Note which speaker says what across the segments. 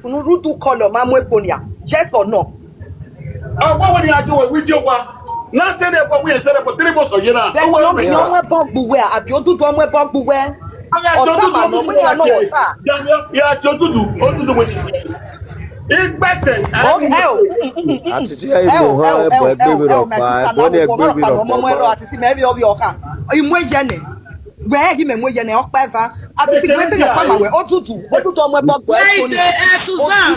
Speaker 1: kunu rudu color ma mo phone ya. Yes or no?
Speaker 2: What would you do with your one? Not say that we said for 3 months or you know.
Speaker 1: Then you know bomb buwe abi Odudu mo bomb buwe. Osama no we no water.
Speaker 2: Yeah, Odudu what you say. It's better.
Speaker 3: Atiti ya ibo ha ebo baby rock pa. Woni e baby rock.
Speaker 1: Mo ro Atiti me bi obi oka. Imwe je ne. Where he me mo je ne okpa Atiti wetin your pama we Odudu mo bomb buwe.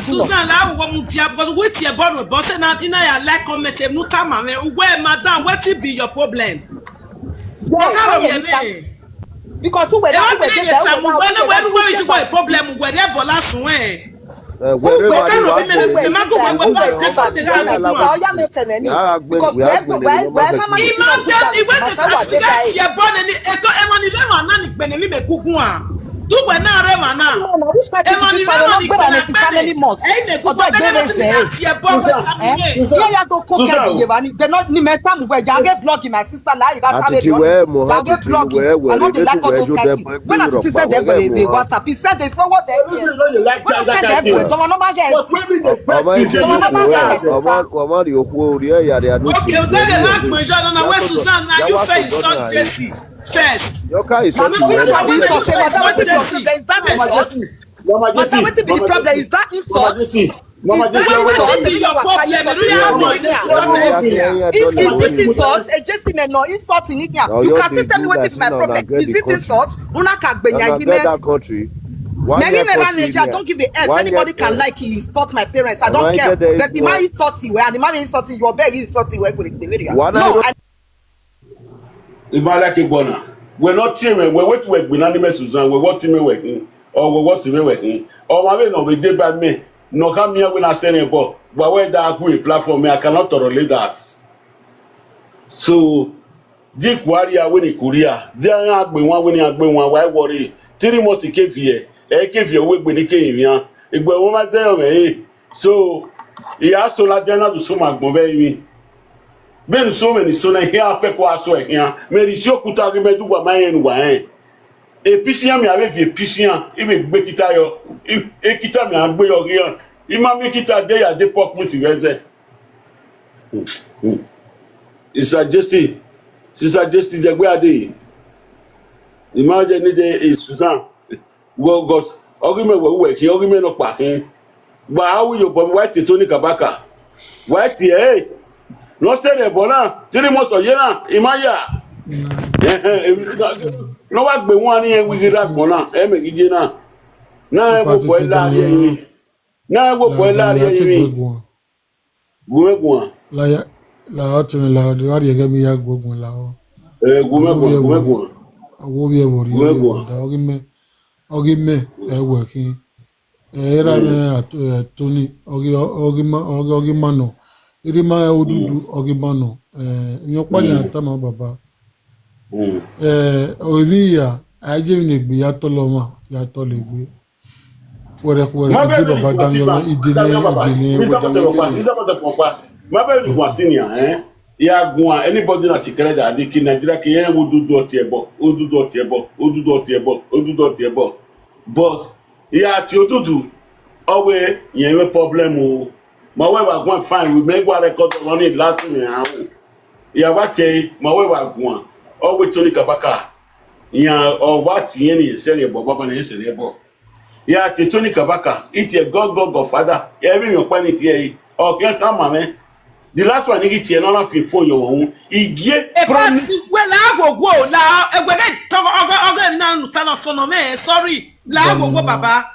Speaker 4: Susan la wo mu tia because we tie borrow but say na ina ya like comment no time me where madam wetin be your problem? What kind of me?
Speaker 1: Because who were
Speaker 4: that we should go a problem where they bola sun first.
Speaker 1: Your car is what be the problem? Is that insult?
Speaker 2: Mama
Speaker 1: If it's insult, a gentleman no insult in India. You can still tell me what is my problem. Is it insult?
Speaker 3: That country.
Speaker 1: I don't give a F. Anybody can like it, insult my parents. I don't care. But the man insult you, and the man insult you, insult you. No.
Speaker 2: We're not team. We're what to work with anime Susan. We're what team working, or we're what team working. Or my way no we did by me. No come here when I say about. But where that good platform, I cannot tolerate that. So, Dick Warrior when he Korea, they are going one. Why worry? 3 months he came here. He came here work when he came here. It was woman say, so he also like Diana to so much more me. Ben so many so na here afẹ ko aso e here me ri si okuta ge medu wa man enu wa e pisian mi ave fi pisian e be gbe kita yo e kita mi agbe yo ri e ma mi kita de ya de pok mu ti reze Sister Jessie de gbe ade imagine ni de Susan wo got ogi me we ki ogi me no pa kin gba how you bomb white to ni Kabaka white no say the bona 3 months or year imaya no wa gbe won ni en wi ra bona e me gije na e wo po la yin na e wo po la yin gumegun
Speaker 5: la otun la de wa de ge mi ya gbogun la o
Speaker 2: gumegun
Speaker 5: owo bi e wo ri da ogi me e wo kin e ra me atoni ogi mano irima Odudu ogibano nyokpanya atama baba oria aje ni gbe ya to loma ya to le gbe wore di baba danyo idile
Speaker 2: ma be ni wa senior ya gun anybody na tikere da de ki Nigeria ki yen Odudu oti ebo but ya ti Odudu owe yen problem o my way was going fine. We make what record on it last year. Yeah, what say my way was going. All we told Kabaka. Yeah, or what any say about Baba and say about. Yeah, Tony Kabaka. It's a God father. Every your planet here. Oh, can't come, man. The last one he here, not for your own. He get
Speaker 4: well, I go now. When I talk now, tell us no man. Sorry, la go Baba.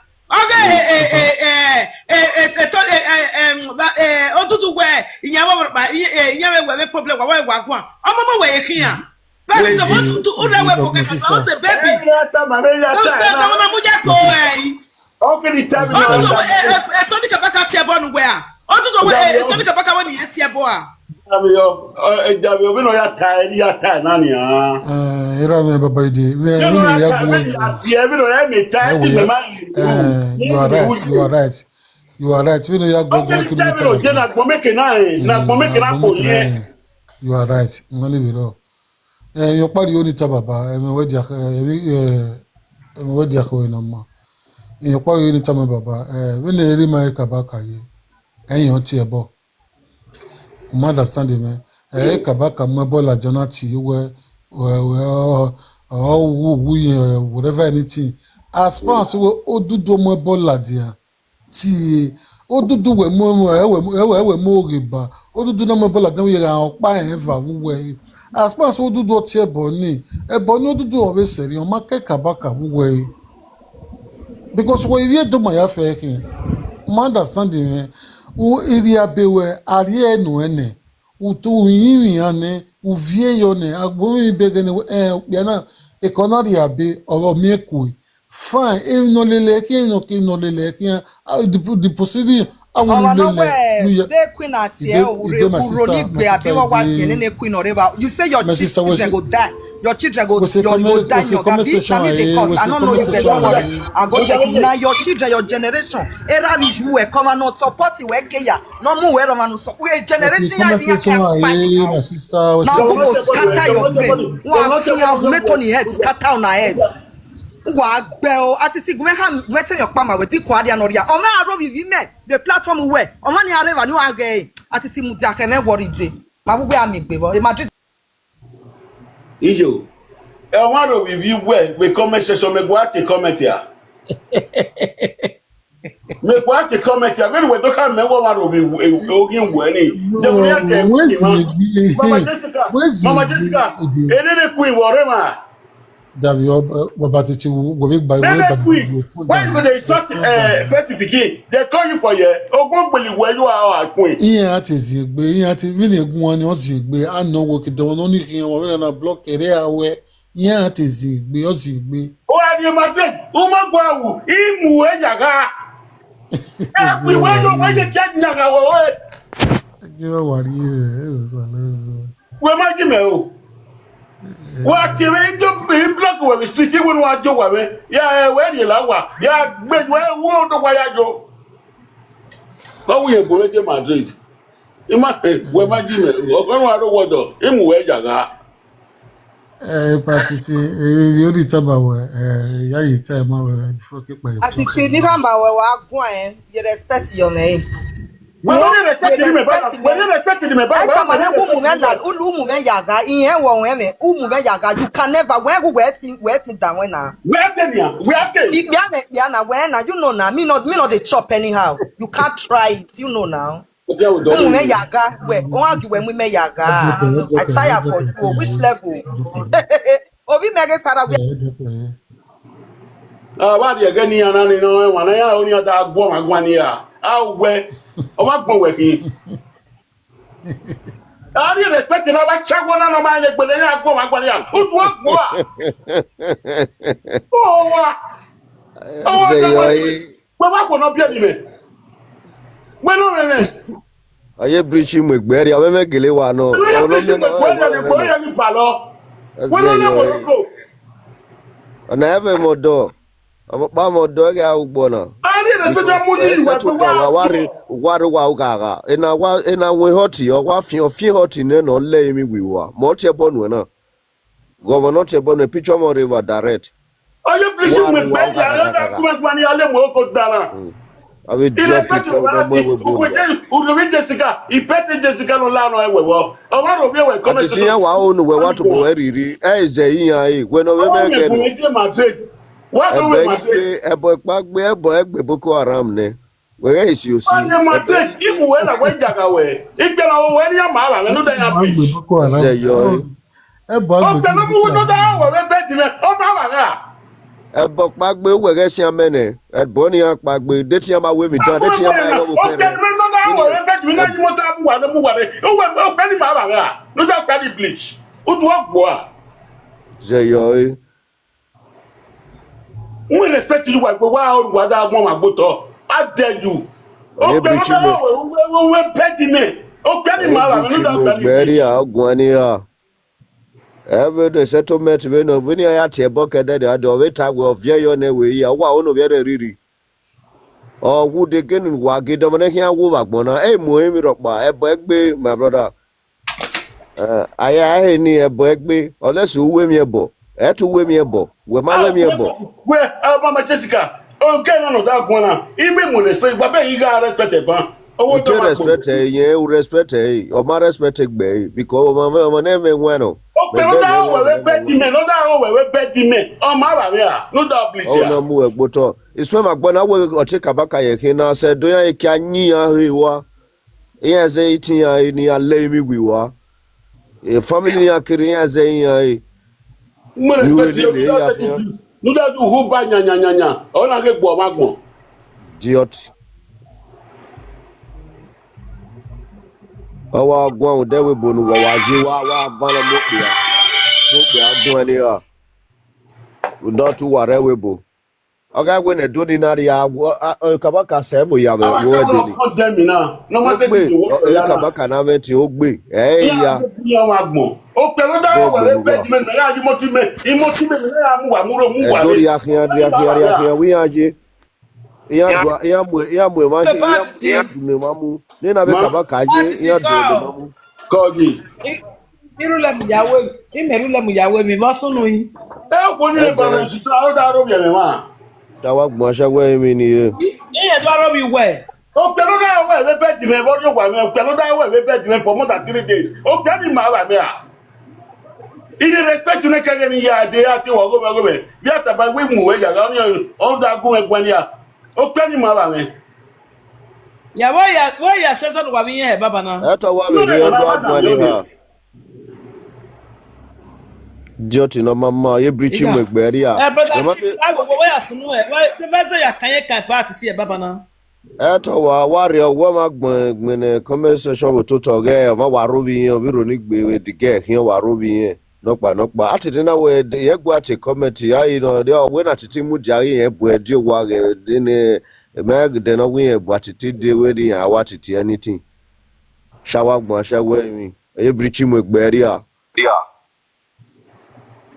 Speaker 4: Odudu we inyawo ba inyawo we problem wa wa gwa omomo we yekia but the want to order we pocket the baby mama muja ko
Speaker 2: okay the time
Speaker 4: Tony Kabaka tie bo no we Odudu we Tony Kabaka we ni tie bo a
Speaker 2: Javi obi no ya tie na ni
Speaker 5: era me baba idi we ni ya gwo
Speaker 2: tie bi no ya me tie di me man
Speaker 5: you are right we no ya gwo kilometer
Speaker 2: na gbo meke na ko ye
Speaker 5: you are right ngani bi ro yo pari oni ta baba me we dia ko na ma in kwa yini tama baba when eri mai Kabaka ye enyo ti ebo understand me Kabaka mabola jonati we whatever anything as far as we Odudu mabola dia ti Odudu we mo riba Odudu na mabola dan we ra opa eva we as far as Odudu ti ebo ni Odudu always seri o ma ke Kabaka we because when you do my affair understanding me u area bewe arie no ene u to yin ane u vie yo ne agbomi bege ne ya na economy abi oro mi eku fine e no lele ki no lele ki the proceeding
Speaker 1: they queen at here queen or you say your children go die your children go die your gabi they cause I don't know if they don't worry I go check now your children your generation era is you come and not support you ya no more where man so we generation ya
Speaker 5: my sister
Speaker 1: now go scatter your brain one fear make on your head scatter on our heads wa gbeo Atiti gwe ha wetin your pama we ti kwa dia no dia o ma aro vivi me the platform we o ma ni areva ni wa ge Atiti mu dia ke me worry je ma gbogbo amegbe bo e ma ju
Speaker 2: iyo e wa aro vivi we comment section me gwa ti comment ya me gwa ti comment ya when we do kan me wa aro vivi ogin we ni de mo ya te mama Jessica enene queen worema
Speaker 5: Davi Wabatiti will be by way, but
Speaker 2: when they shot Betty Pikin, they call you for you. Oh, go believe where you are, queen.
Speaker 5: Yeah, it is a be, it is really a one or zig. I know what it don't only here when I block area where, yeah, it is a be or zig be.
Speaker 2: Oh, have you my friend? Oh, my wow, in Mueyaga. We went to where you get Naga.
Speaker 5: You know what? Yeah,
Speaker 2: where my Jimmy? What you mean to be block where we street when what you were? Yeah, where you lawa. Yeah, but where won't the way I go? How we are going to Madrid? Imagine where my Jimmy, or water, in Mueyaga.
Speaker 5: But you only tell me, yeah, tell me before keep my.
Speaker 1: Atiti ni bamba we wa gwan you respect your name.
Speaker 2: When you respect me,
Speaker 1: I come and umu me yaga in here won me umu me yaga you can never where down when na.
Speaker 2: Where
Speaker 1: If ya na when na you know now me not the chop anyhow. You can't try it, you know now. Umu me yaga we won argue when we me yaga. I tire for you which level? Obi mege start we.
Speaker 2: What you getting and no one I only that go one year. How where o ma gbon we I didn't expect na ba chago na no ma le gbele ya gbon wa gbon ya o du ogbo a o wa wa ko no bia ni me we no me
Speaker 3: aye breach mu egbere ya me gele wa no o no me
Speaker 2: no ya ni fa lo we no le mo go
Speaker 3: na ebe mo do ba mo do ga ugbo na wa ugaga ina we hoti o wa fi hoti ne no le mi wiwa mo te bonu na governor te bonu picture mo river direct
Speaker 2: aye please me be ya na kuma ni ale mo ko dara
Speaker 3: awe drop picture
Speaker 2: o we Jessica ipete Jessica no la no e wewo o wa ro bi we comment
Speaker 3: ati ya wa onu we wa to bo eriri eze yin ai we no we me ke
Speaker 2: what do we Madrid?
Speaker 3: Ebo egbe Boko Haram ne. Where is you see?
Speaker 2: Madrid, if we na we jaga we. Igbe na o we ya ma la no da ya bi.
Speaker 3: Say yo.
Speaker 5: Ebo
Speaker 2: egbe no mu no da we be di me. O ba wa ga.
Speaker 3: Ebo pagbe we si amene. Ebo ni pagbe de ti ama we mi dan de ti ama yo mo fere.
Speaker 2: O be no da we be di na ji mo ta mu wa re. O be ni ma ba ga. No da ka di bleach. O du ogbo a.
Speaker 3: Say yo.
Speaker 2: We respect you like what that one agboto. I dare you. Oh, we petty me. Oh, petty mala, no that
Speaker 3: very agwania. Ever the settlement when I at a bucket that I do wait of your way, a wow no very really. Or would they get in Wagi Dominican Wubakbona, a moemi rock by a bagby, my brother. I near bagby, unless you win me a bow. To win me a bow. Where my win me a bow.
Speaker 2: Where Mama Jessica? Okay, no, that one. Even when respect, but you got respect it, man. Oh,
Speaker 3: you respect you respect or my respect because my name is bueno.
Speaker 2: Okay, no that way betting me, no that way betting me. Oh, my no that bleach.
Speaker 3: Oh, no more but it's when my bona will take Kabaka here now said, do I can you yes 18 ni lay me we were a family career say
Speaker 2: no that do who buy nya oh na get bo magbon
Speaker 3: idiot awa gwan de we bonu wa waji wa vana mopia gwan ni a do tu ware we bo oga we na do ni na ya Kabaka se mo ya wo de ni
Speaker 2: condemn me now no ma say
Speaker 3: Kabaka na venti o gbe ya
Speaker 2: magbon o pe lo da we bet me na ya motive me na mu wa
Speaker 3: do ya khian wi aje ya mo ma ya ne mamu ni na be Kabaka je ya do mamu
Speaker 2: koji
Speaker 4: irule mu yawe mi bo sunu yin
Speaker 2: ko ni le ba si o da ro bi me ma
Speaker 3: tawa gbon aṣawe mi ni
Speaker 4: iye do aro bi we
Speaker 2: o pe lo da we bet me bo jo gba me o pe lo da we bet me for more than 3 days o pe ni ma wa me a ile respect ne kage ni ya de ati wo go be bi ataba we mu we ya ga ni o da gun egwan ya o pe ni ma wa me
Speaker 4: ya wo ya sesa do wa bi yen baba na
Speaker 3: eto wa me do agbon ni ha Joti no mama ye brichi mu egberi a
Speaker 4: brother we ya sunu we be say ya kan party ti e baba na
Speaker 3: eto wa wari owo ma gbon ne conversation wo to to ge ma wa ro bi yen obiro ni gbe we di ge hin wa ro bi yen nopa atiti na we ye gwa ti comment ya no de we na titi mu jari yen bu e di wa ge de ne me de no we yen bu atiti de we di awa titi anything shawa gbon aṣawe mi ye brichi mu egberi a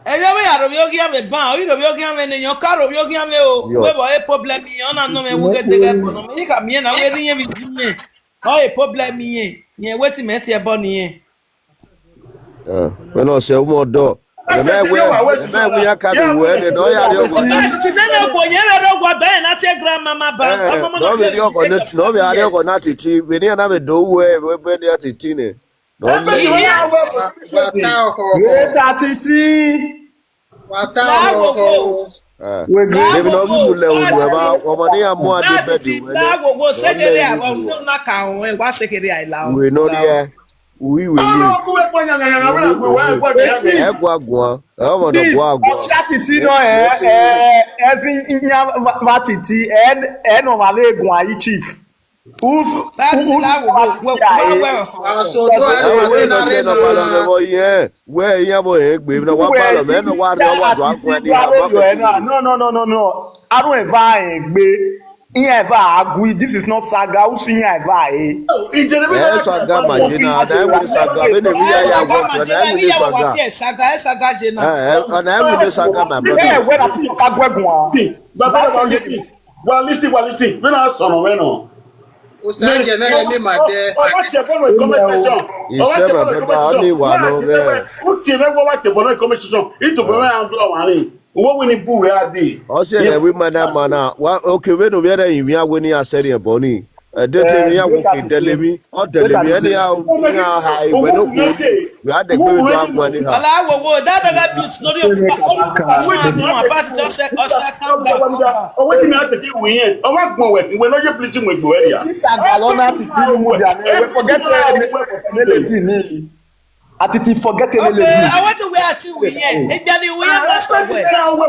Speaker 4: eyo we aro bi ogi ame ban o iro bi ogi ame ne yan karo bi ogi ame o we bo e problem yen na no me wo ge de bo no me ka mi na we ri yen bi yen o e problem yen wetin me ti e bo ni yen
Speaker 3: we no se mo do me ya ka bi we de no ya de o
Speaker 4: ti na go yen re do go do yen na ti grandmama ban
Speaker 3: no be o ko no be ari o ko na titi we ni na be do we be de titi ne no David no bi mule o do ba omode ya mo ade bedi we
Speaker 4: na gogo sekere aba na ka won wa sekere ai la
Speaker 3: we no rie we ni egwa gwa o mo do gwa
Speaker 6: titi no every inya batiti no ma le gun ayi chief
Speaker 4: that's la gogo
Speaker 6: so do I
Speaker 3: no yeah where ya bo egbe na wa pa lo me no wa do akwa ni
Speaker 6: no I don't ever egbe ever agui this is not saga who see ever
Speaker 3: yes saga majina na we saga be ne bi ya go na we
Speaker 4: saga jena
Speaker 3: na we saga my brother
Speaker 6: where that you ka gwegun
Speaker 2: baba wa listen we na so no we no
Speaker 6: o se je mere mi ma de
Speaker 2: o ti e bono conversation
Speaker 3: ise baba oni wa no be
Speaker 2: o ti e wa ti bono conversation ito bo me and do wa ni wo we ni bu we ade
Speaker 3: o se na we mana wa okay we no be dey wi awo ni aseri e boni de mi ya wo ke delemi o delemi eni ya ha iwe no ku we ade gbe do agbo ni ha
Speaker 4: ala wo that mute no dey o about just calm down
Speaker 2: o we ni ate ki we yen o wa gbon we no je pliti mu egbo area
Speaker 6: this agalona titi mu ja we forget melody ni Atiti forget melody
Speaker 4: okay I want to wear ati we yen egbani we yen master we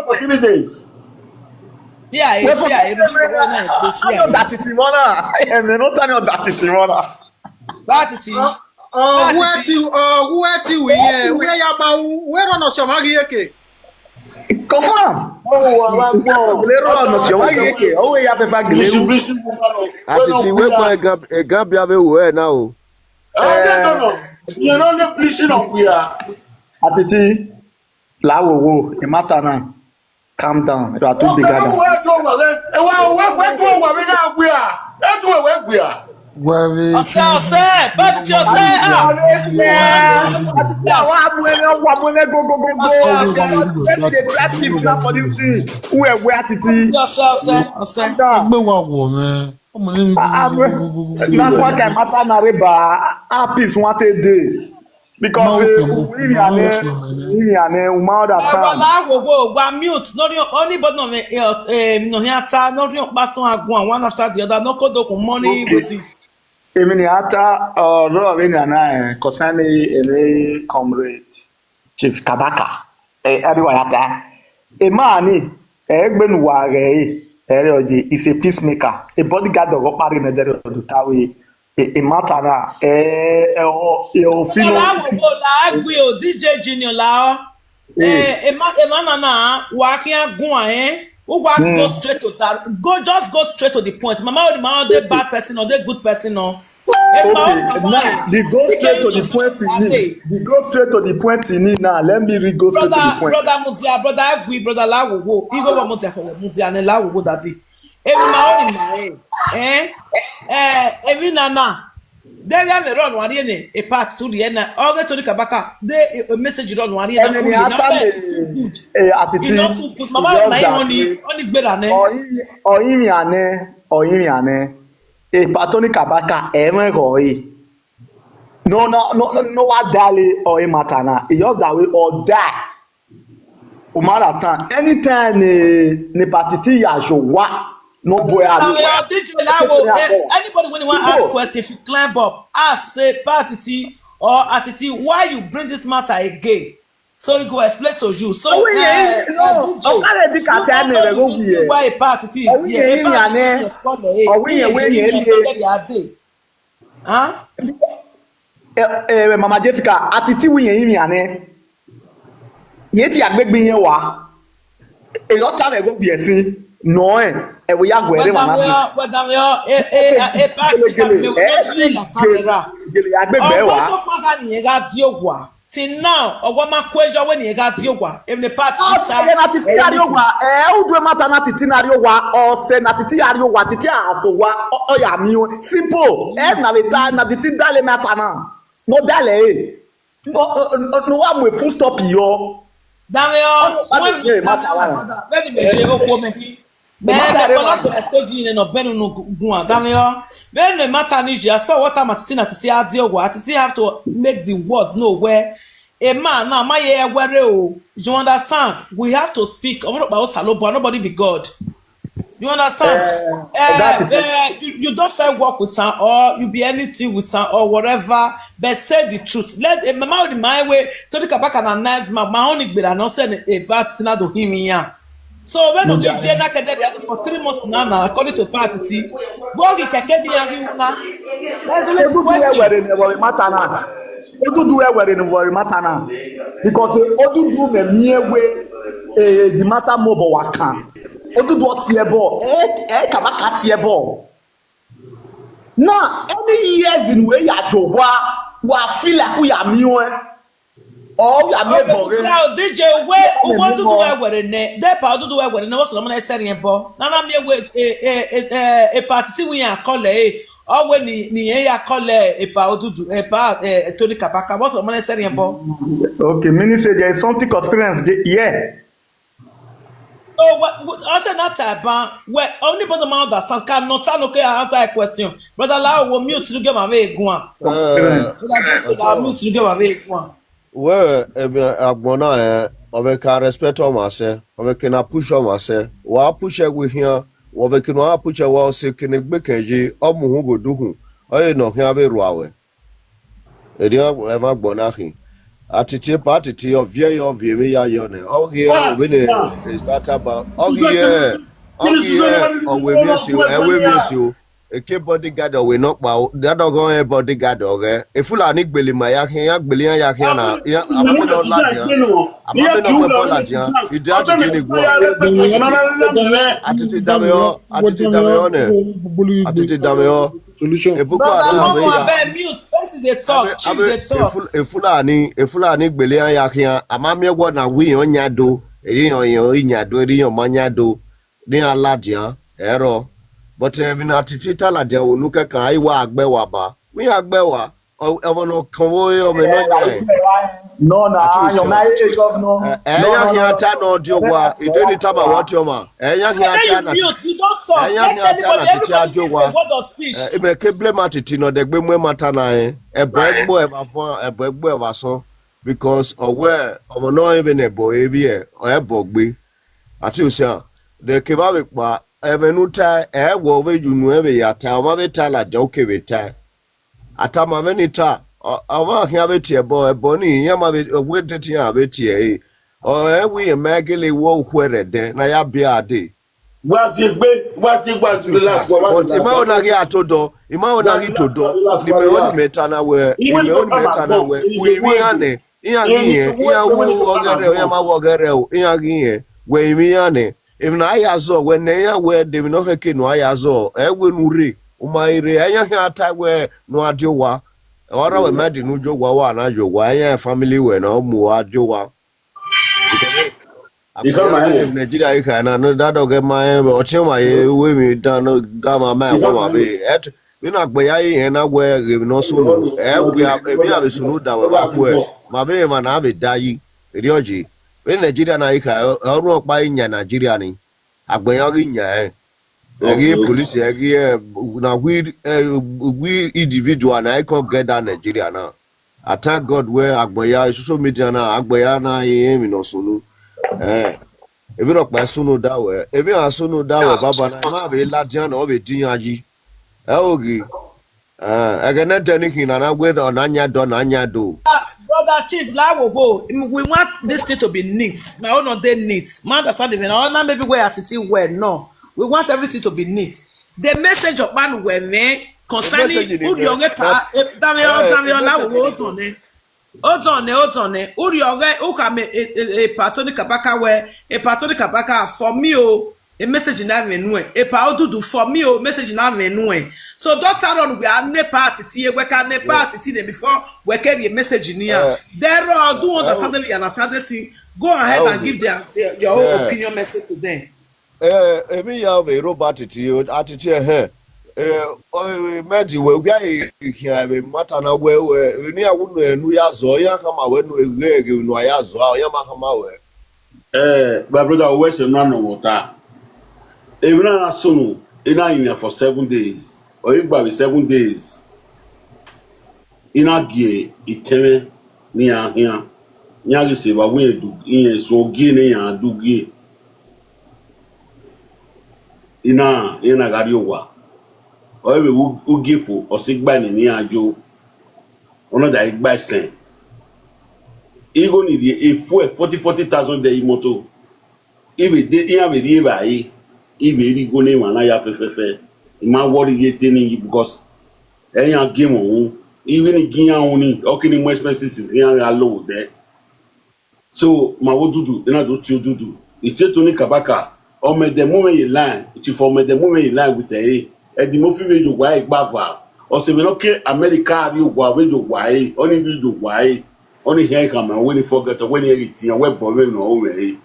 Speaker 2: for 3 days
Speaker 4: yeah it's here
Speaker 6: that titi mona me no tell you that titi mona
Speaker 4: that titi
Speaker 6: who we yen we ya ma we run so ma yeke confirm le run so ma yeke o we ya be fa gele
Speaker 3: Atiti we gbo egan bia be wo e na o
Speaker 2: you know the bleaching of we are
Speaker 6: Atiti lawo e matter now calm down you are too big
Speaker 2: we do we na we are e do we
Speaker 5: Where
Speaker 4: Ọ̀sẹ̀, bẹ́ẹ̀ ti ọ̀sẹ̀
Speaker 6: because
Speaker 4: wa mute anybody no hiata no ri pasun agun one after the other no kodokun money wetin.
Speaker 6: Èmi ni ata ọ̀rọ̀ mi nana concerning comrade Chief Kabaka everyone ata emani egbenuwa re ere oje is a peacemaker a bodyguard of pari na dere odutawe e mata na
Speaker 4: la agbe o DJ Junior la emana na wa kian gun who go straight to that just go straight to the point mama or the man dey bad person or dey good person no.
Speaker 6: Okay, now the go straight to the point in me. The go straight to the point in me now. Let me read go straight to the point.
Speaker 4: Brother Mutia, brother Agui, brother Lawowo. Igo wa Mutia ne Lawowo dati. Emi ma oni ma emi nana. They ga me run wari ne a part to the end. Oge to the Kabaka. They a message run wari na.
Speaker 6: Emi ata me Atiti.
Speaker 4: Not too good. Mama na oni gbera ne.
Speaker 6: Oyin mi ane. E patoni Kabaka emegoi. No wa dali or matana. E just that way or die. O understand. Anytime ne patiti ya jowa no boy
Speaker 4: anybody when you want ask question if you climb up ask say patiti or Atiti why you bring this matter again so he go explain to you so
Speaker 6: why
Speaker 4: patiti is here
Speaker 6: Mama Jessica Atiti wi yin mi ane ye ti agbegbe yen wa e lo ta me go bi esin no e we ya go ere mama si agbegbe wa
Speaker 4: so pa ni ga di ogwa till now ogwa ma question when ni ga di ogwa em the party
Speaker 6: side na Titi ari ogwa udu mata na Titi na ari ogwa o se na Titi ari ogwa Titi aso wa o ya mi o simple na we ta na Titi dale mata na no dale no wa mo full stop yo
Speaker 4: dame o when mata wa very me je okwo me stage in no benu no gun dame o when the matter ni je so what am Atiti na Titi adi ogwa Atiti have to make the world know where a man now my ye were o you understand we have to speak nobody be God. You understand? You don't say work with her or you be anything with her or whatever, but say the truth. Let mama my way to the Kabaka and nice my only be not say a bad sinner to him here. So when you say that for 3 months now, according to party, go get there's a little question.
Speaker 6: Odudu were in worry matter now because Odudu me we the matter mobile waka Odudu tiebo Kabaka tiebo now every years in way ya jowa wa feel like we are miwe or we are made bore
Speaker 4: so DJ we Odudu were ne dey pa Odudu were ne what's the money say ebo na na me we a party we ya call oh when ni ya call pa Odudu pa Tony Kabaka what's the money say ebo
Speaker 6: okay meaning say there is something experience here.
Speaker 4: Oh, what I said not about where only but the man understand cannot okay answer a question. Brother Lao will mute to get my way go on. Mute to get my way go on.
Speaker 3: Well, agbona we can respect on myself, we can push on myself. Wa push with here, we can wa push wa se can gbekeji omuhu goduhu. Oye no hia be ruawe. Edi agbona hin. Atiti party of vie ya yone. Oh here we ne start about. Oh here on we miss you and we miss you. A key bodyguard we knock about that dog a bodyguard okay. A full anic belly my yakin yakana. Yeah, I'm not latia. I'm not latia. You dare to Jenny go. Atiti dameo, Atiti dameo.
Speaker 4: Solution. A book
Speaker 3: a fulani belia yakia, a mamma what we on yado, a ring on your manyado, near ladia, error. but even Atiti tala dia onuka kan ai wa agbewa ba. We agbewa. O no kan wo yo me no nya.
Speaker 6: No, na, your marriage governor.
Speaker 3: Eya hiata no diogwa. Ideni tama what yo ma. Eya hiata na.
Speaker 4: You don't talk.
Speaker 3: Eya
Speaker 4: Let
Speaker 3: hiata na
Speaker 4: anybody,
Speaker 3: titi
Speaker 4: everybody say
Speaker 3: adiogwa.
Speaker 4: word of speech.
Speaker 3: Ibe keble matiti no degbe mu mata na ebegbo ebegbo evaso because aware omo no even ebo ebi ebogbe ati usia de kebabe pa evenuta ewo vejunu ebe yata ma beta la joke beta atama menita awa hia beti ebo ni yama be wedeti ya beti o ewi emegele wo hwerede na ya bia ade
Speaker 2: What's it to the last one?
Speaker 3: but imaona gi atodo imaona gi todo ni me oni metana we we mi ane iya wu ogere ya ma ogere o iya gi we mi ane even aya zo we ne ya we de no heke no aya zo ewe nuri umaire anya ata we no adiowa ora we medi no jogwa wa na jogwa anya family we na mu adiowa Nigeria ikana no dado get my ochema ye we mi dan no gama my wo be et we na gbe ya yen na we no sunu we have sunu da we ba fu ma be ma na be dai ri oji we Nigeria na ika oru opa nya Nigeria ni agbe ya ri nya police na we individual na I can get that Nigeria now. I thank God where agbe ya social media na agbe ya na ye mi no sunu if you not by sunu that way, if you are sunu that way, Baba, na be Latian or be Dinyaji. Ogi. Again, not anything, and I wait on Anya don Anya do.
Speaker 4: Brother Chief, we want this thing to be neat. Now, not they neat. Man, understand even now, maybe where Atiti were. No, we want everything to be neat. The message of man were me concerning who you get. Otone. Uri oge ukame a patoni kabaka where a patoni kabaka for me a message in that menu. A Odudu for me message in that menu. So Doctor on we are ne party we can ne party before we carry a message in here. There are do understand them and attend go ahead and give your own opinion message to them.
Speaker 3: Emi ya be robot attitude meji we ya be mata na we ni awunu enu ya zo ya kama we nu ege nu ya zo ya ma kama we
Speaker 2: my brother we say no no water even na sunu ina in for 7 days or igba be 7 days ina gie iteme ni ahia nya gi se ba we du in so gie ni ya du gie ina gari owa owe ugifo osigba ni ajo ono da igba sen ego ni die efu 40,000 de imoto ibe de iya be ri ba yi ibe ri go ni wana ya fefefe ima worry ye teni because eyan game ohun even ni giyan ohun ni okini more expenses giyan ga low there so ma Odudu ina do ti Odudu ite to ni Kabaka o me the moment you line it for me the moment you line with the mo fi video wa igbafa o se me no ke America ri ogwa video wa oni video wa oni here come and when you forget when you eat your web boy no o we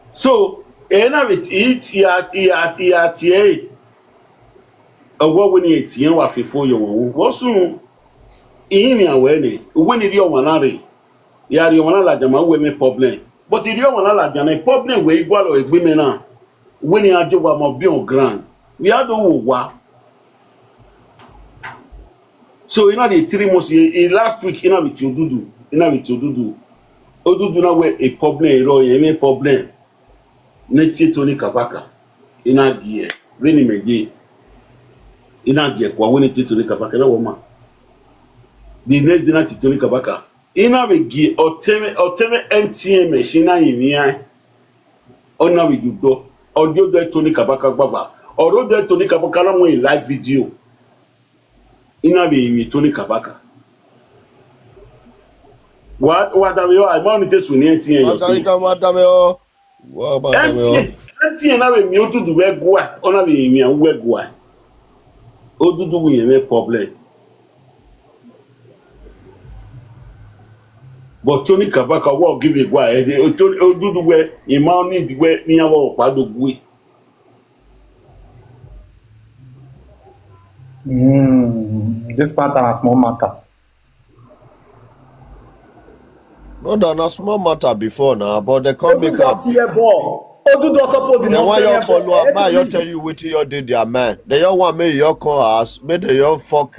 Speaker 2: so na with it ya owo when you eat yan wa fefo yo won wo sun yin mi awe ni when you ri o wana re ya ri o wana la jama we me problem but if you want to like a problem where you go to women now, when you are doing more be on ground, we are doing what. So you know the 3 months last week you know with Odudu, Odudu now where a problem any problem. Neti Tony Kabaka, ina gie, veni megie, ina gie kwa when Tony Kabaka na woman. The next day na Tony Kabaka. Ina we gi oteme MTN machine yin ona we do audio de Tony Kabaka baba oro de Tony Kabaka la mo live video ina we mi Tony Kabaka what da we I monitor so ni MTN yo see MTN na we mi Odudu we go a ona we mi an we go a Odudu we yen problem but Tony Kabaka will give it why Odudu where in Mount need where near Pado Gui.
Speaker 6: This matter is small matter.
Speaker 3: Not done a small matter before now, but they can't make up.
Speaker 6: Odudu suppose
Speaker 3: Then why you follow up? Man, you tell you what you did, their man. They don't want me your call us. May they your fuck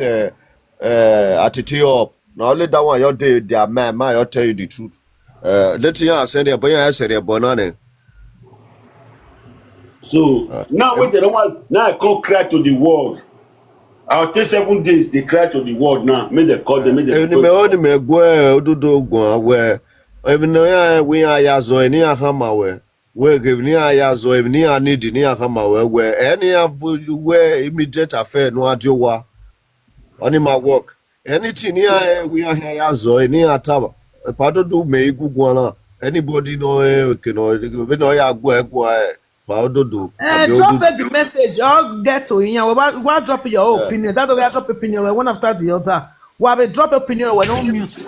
Speaker 3: Atiti up. Now let that one you did, their man. Man, you tell you the truth. Let's hear say the boy I said the banana.
Speaker 2: So now when they don't want now I come cry to the world. I'll take 7 days, they cry to the world now. Make the call, they make the
Speaker 3: me go Odudu go where even though we are yazo any hammer where. We give ni ayazo if ni anidi ni ahama where any of where immediate affair no adiowa on my work anything here we are here yazo any ataba part do me gugwana anybody know we know ya go do
Speaker 4: drop the message or get to here what drop your opinion that way I drop opinion one after the other we have a drop opinion when on mute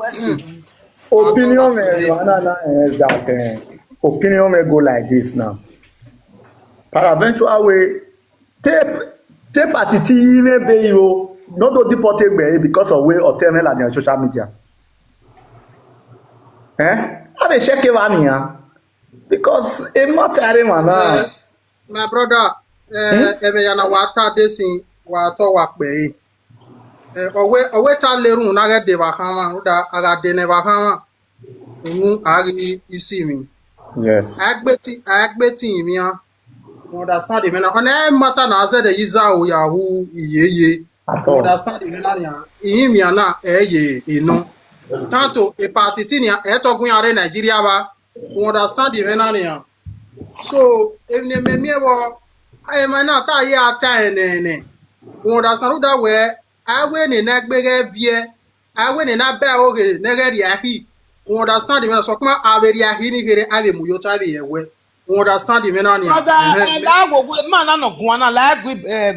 Speaker 6: opinion is that opinion may go like this now. Paraventure way tape Atiti may be you not to deport because of way or tell me like social media. I be check one here because it matter man.
Speaker 7: My brother, yana wata desi wato wakbe. Owe ta lerun na ge de wakama uda aga de ne wakama. Agi isi mi.
Speaker 6: Yes.
Speaker 7: Agbeti mi an. Understand the mena. Ona matter na ze de yiza o yahu iyeye. Understand the mena ya. Imi ana eye ino. Tanto e partiti ni e togun yare Nigeria ba. Understand the mena ya. So if ne me wo I mana ta ye ata ene. Understand that way awe ni na gbege vie. Awe ni na ba oge negeri ahi. Understand the man so kuma averia hini gere ave muyoto ave yewe understand the man
Speaker 4: brother lawo man no gwana like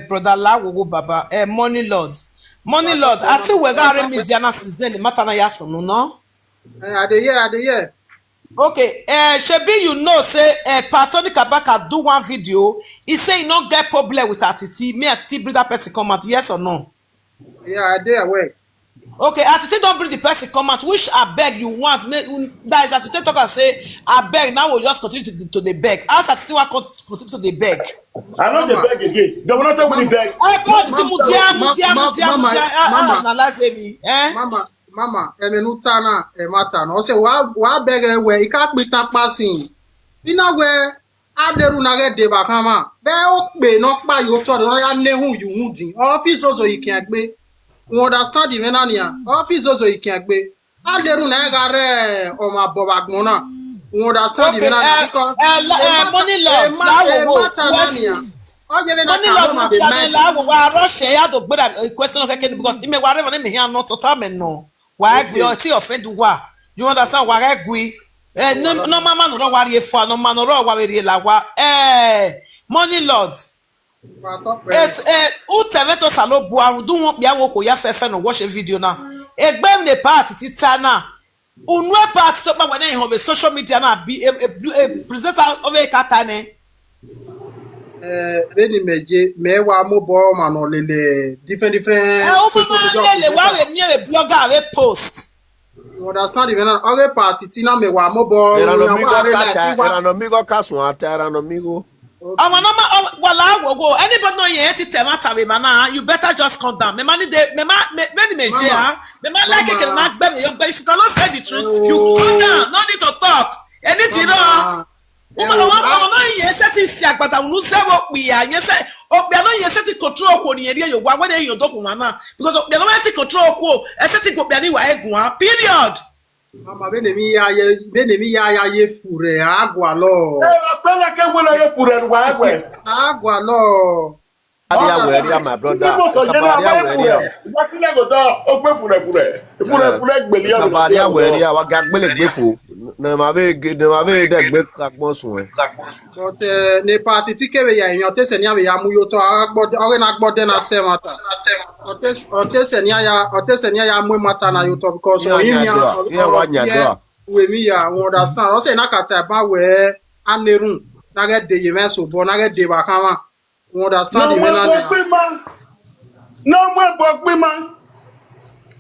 Speaker 4: brother lawo baba money lord ati we ga re media na since then matter na yaso no
Speaker 7: I dey hear
Speaker 4: okay shebi you know say Tony Kabaka do one video he say he no get problem with Atiti me Atiti bring that person come out yes or no
Speaker 7: yeah I dey aware.
Speaker 4: Okay, Atiti don't bring the person come out. Which I beg you want? That is as you talk and say, I beg. Now we'll just continue to the beg. As Atiti will continue to the beg.
Speaker 2: I know the beg again. They will not tell me the beg.
Speaker 7: Mama, emenuta na emata na. Ose wa beg we ikakpita passing. Ina we aderu na ge de bakama. Be o pe no pa yo to de ya nehun yu hu din. Office ozo ikin agbe. We understand the menania. Office also you can't be. I don't know or my bobagnona. We understand the menania because
Speaker 4: money lord. Question because me whatever me here not total no. Why we are see offend wa? You understand why we no mama no worry for no man no worry la wa money lords. Yes, uteveto salo buaru do won bia wo ko ya fefe no watch a video na. Egbem ne party titana. Unwe party so pa when he be social media na be a presenter of a katane.
Speaker 7: Reni meje mewa mo bo ma no lele different social media.
Speaker 4: Wa we mi a blogger we post.
Speaker 7: You understand the man other party tina mewa mo bo.
Speaker 3: Era no migo kaso atera no migo.
Speaker 4: Anybody know you better just calm down. Me money de me meje ha. Me man like it can not be me. If you cannot say the truth, you calm down. No need to talk. Anything no. No yes set siak but I will say what we are. Yes we are not yes set control ko ni area you wa when you do na because we are not control ko. Set go be ani wa egun period.
Speaker 7: Mama benemi ya ye fure agwa lo.
Speaker 2: Apela ke wona ye fure wa agwe.
Speaker 7: Agwa lo.
Speaker 3: Area my brother.
Speaker 2: Wakile go do ogbe fure gbeli ya.
Speaker 3: Kabaria area wa gagbele gbefo. Na ma ve de gbe kakpon sun e.
Speaker 7: But ne party ti kewe ya eyan te se ni ya muyo to agbode ore na agbode na te mata. Ote se ni ya mu mata na yo to because
Speaker 3: Yeah, wa nyado.
Speaker 7: we me ya we understand o say na kata ba we anerun na get de yemen so bo na get de ba kan we understand
Speaker 2: No
Speaker 7: the
Speaker 2: more
Speaker 7: men
Speaker 2: boy man. No more boy man.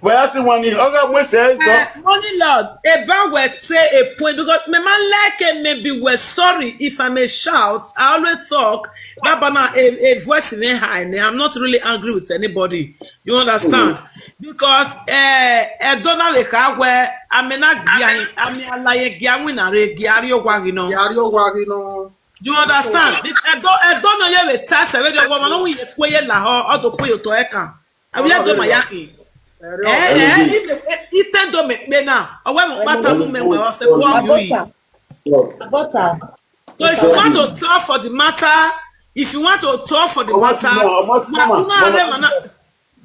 Speaker 2: Where I see one in other way says so.
Speaker 4: Money Lord, Eba will say a point because my man like it maybe we're sorry if I may shout. I always talk, but now a voice in a high. I'm not really angry with anybody. You understand? Because I don't know the car where I may not I like Giawinare, Giario Wagino.
Speaker 7: Yario wagino
Speaker 4: You understand? I don't know you have a task. I don't know you quay la or to pay to Eka. I will do my yaki. Iten do make me now. Or when matter movement will say
Speaker 8: Abota.
Speaker 4: so if you want to talk for the matter,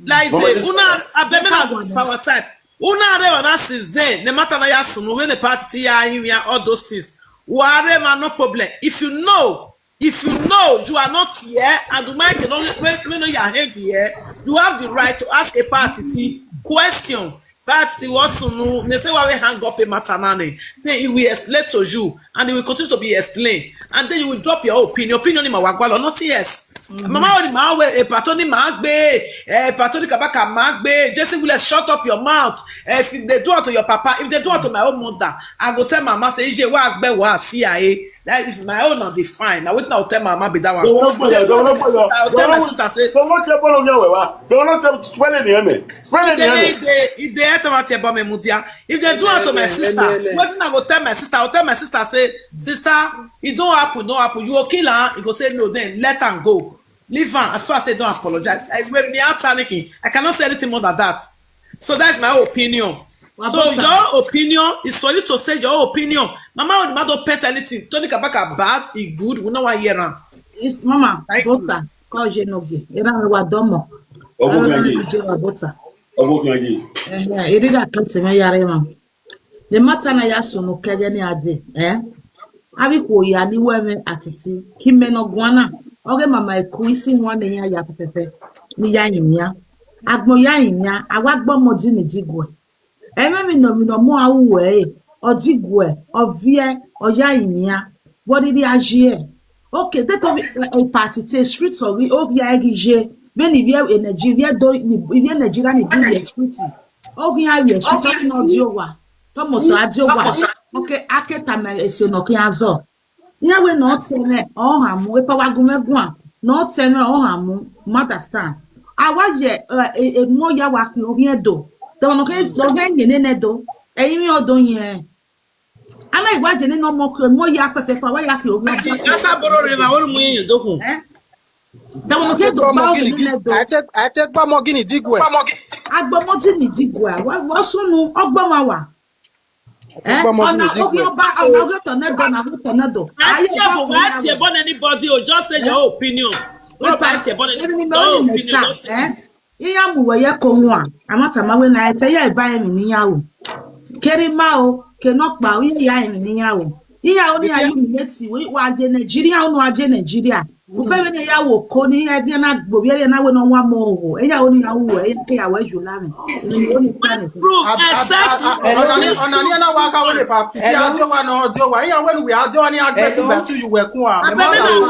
Speaker 4: like the una abemena power type. Una arema na season, the matter na ya sunu when the party ya all those things. Warema no problem. If you know you are not here and the man can only when you are here, you have the right to ask a party question. Party was no nete wa we hang up a matter nane. Then it will explain to you and it will continue to be explained. And then you will drop your opinion. Opinion in my wagwalo, not yes. Mama only ma we a patoni magbe, a patoni kabaka magbe. Jesse will shut up your mouth. If they do it to your papa, if they do it to my own mother, I go tell mama say je wa agbe wa CIA. That if my own not define, I would not tell mama be that one. I'll tell my sister say.
Speaker 2: Don't not spell it near me. Spell it near me.
Speaker 4: If they automatically about me mutia, if they do it to my sister, what I go tell my sister? I'll tell my sister say, sister, it don't happen, no happen. You will kill her. You go say no, then let her go. Leave her. As far as I say don't apologize. When they are panicking, I cannot say anything more than that. So that's my opinion. So your opinion is for you to say your opinion. Mama would not pet anything. Tony Kabaka bad, he good. We know why hear him.
Speaker 8: Is Mama, Bota, call Genogi. Era wa domo. Bota. Irida kante me yare ma. The matter na ya so no kaje ni ade, Abi ko ya ni weme atiti. Kime no gwana. Oge mama ekuisi nwa na ya pepepe. Ni ya yinya. Agbo ya yinya, awagbo modi ni digwe. Eme mi no mo awuwe odigwe ovie oya yinya what did he okay that of a party te street so we obia gije when we in Nigeria do we Nigeria ni do the street obia we street no diowa tomo so adiowa okay aketa me ese no kiazo nya we no tene o ha mu e pa wagumegun a no tene o ha mu understand awaje e mo ya wa ki obia do don't okay, do. Emi odon yen. Ana igwaje ni no mo ya afefe wa ya ki ogun.
Speaker 4: Asa boro re na wonu mu yin dokun.
Speaker 8: Don't okay do ba do.
Speaker 7: I take ba mo gini digwe
Speaker 8: Agbo mo ti ni digwe. Wo sunu ogbo ma wa. Ona obi oba ogo to na do.
Speaker 4: Aye about anybody or just say your opinion. What about your opinion?
Speaker 8: Iya mu we ye ko nwa amata ma we na ete ya iba emi ni yawo keri ma o ke no pa o ya emi ni yawo iya o ni ayi mi leti we wa je Nigeria o no aje Nigeria u be we ni yawo ko ni e de na gbo bi na we no nwa mo o iya o ni yawo e ke ya we ju la mi ni o ni plan it
Speaker 7: onani na wa ka we pa titi ajo wa iya when we ajo ni agbe to bet you we kun a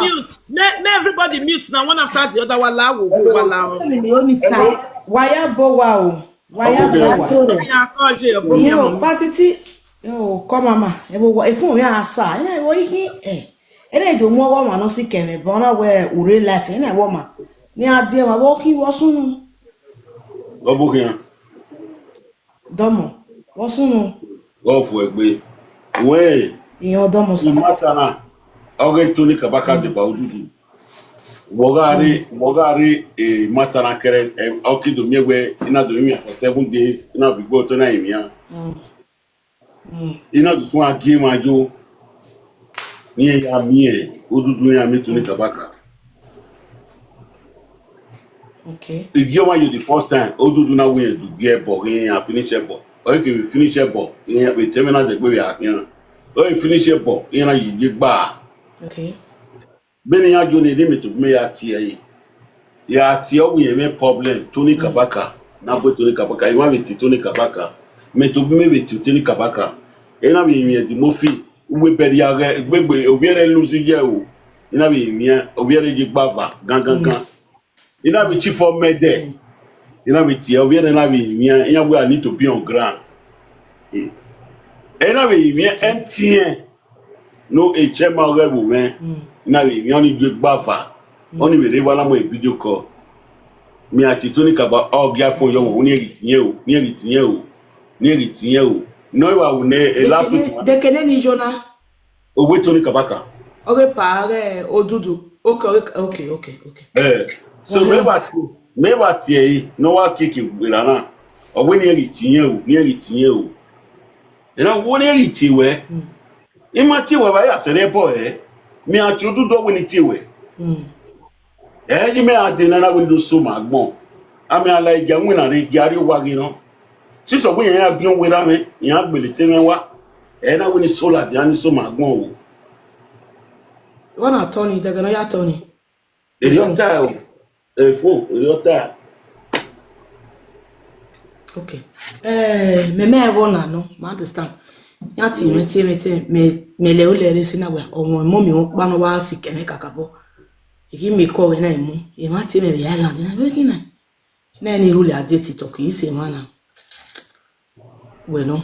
Speaker 4: mute me everybody mute now one after the other wala wo wala
Speaker 8: ni o ni ta
Speaker 1: waya bo wa o waya bo wa
Speaker 4: ya ko je bo
Speaker 1: yo patiti yo ko mama e bo e fun mi asa ina wo yi ene do mo wo ma no si keme bo na we ure life ina wo ma ni ade ma wo ki wo sunu
Speaker 2: Obukian.
Speaker 1: domo wo sunu
Speaker 2: Go for egbe. We.
Speaker 1: iyan domo so
Speaker 2: Matana. Oge Tony Kabaka de Odudu. Mogari matana kere oki do miewe ina do mi for 7 days ina bi go to na imia. Ina do fun agi majo. Ni ya mi Odudu ya mi Tony Kabaka.
Speaker 1: okay
Speaker 2: If you want you the first time, Odudu na win to get ball and finish a ball. Or if you finish a ball, we terminal the way we are here. Or you finish a ball, you bar.
Speaker 1: okay
Speaker 2: Beni ya joni limit to me ya tia. Ya tia we me problem Tony Kabaka. Na bo Tony Kabaka. You want to Tony Kabaka. Me to me with Tony Kabaka. ena bi mi di mofi we beri age gbegbe obiere lusi je o ena bi mi obiere ji gbava gangan ena bi chief of mede ena bi tie obiere na bi mi ena we need to be on ground ena bi mi MTN no HM orebu me ena bi mi oni gbe gbava oni be re wala mo video call mi ati Tony Kaba ogia fun yo won ni eritinye o no wa won e last week
Speaker 8: de kene ni jona
Speaker 2: owe Tony Kabaka
Speaker 8: oge pare Odudu okay
Speaker 2: so me ba ti e no wa keke gbera na owe ni eritinye o ena wo ni eritiwe ima ti we ba ya sere bo mi ati Odudu owe ni ti we you may have the nana window so magbon. I mean, I like young winner, Gary Wagino. Since we have been with me, you have been telling what, and I win is so like the answer so magbon.
Speaker 8: One are Tony, they're gonna ya Tony.
Speaker 2: Your tile, a fool, your tile.
Speaker 8: Okay. Me wona no, ma understand. Yati me le ole re sinawe, o mo mi o pa no wa sikene kakabo. Iki me ko we na imu e ma ti me be island na be kina na ni rule Atiti talk yi say mana we no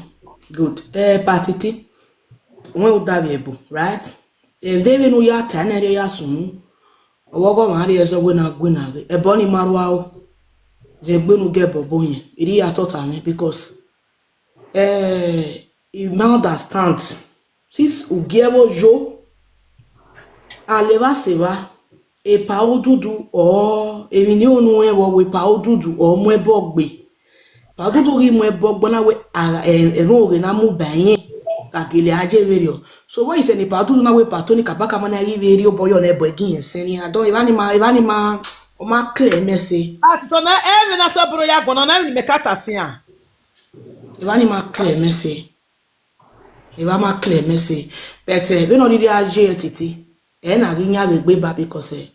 Speaker 8: good patiti we o da be bu right if they be no ya ta na ya sunu owo go ma re so we na e bo ni marwa o je gbe nu ge bobo yen iri ya to ta me because you now understand since o gewo jo ale va se va e pa Odudu o emi ni onu wo we pa Odudu o mu ebo gbe pa Odudu ri mu ebo gbona we ro re na mu bayin kakile aje verio so what is any pa Odudu na we pa Tony Kabaka mana ri veri oboyo na ebo egin yen ni adon ivani ma o ma clear message
Speaker 4: so na even na sabro ya gona na ni mekata sian
Speaker 8: ivani ma clear message but we no ri aje Atiti na ri nya gbe ba because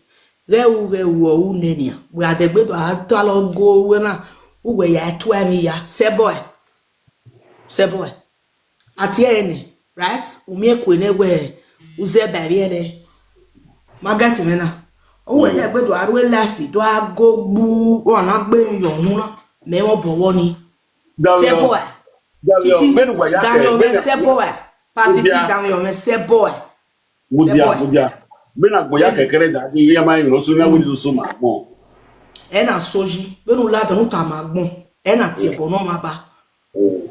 Speaker 8: rewu o unenia we adegbe to atalo go we na uwe ya 12 ya seboy ati ene right umi ekwe ne we uze bariere magati mena uwe degbe to aru lafi to agogbu o na gbe yo hun na me won bowo ni seboy Daniel seboy patiti Daniel seboy
Speaker 2: Mudia bena goya kekere da ni ya mai no so na window so magbon
Speaker 8: na soji benu la dan ta magbon na ti ebo no ma ba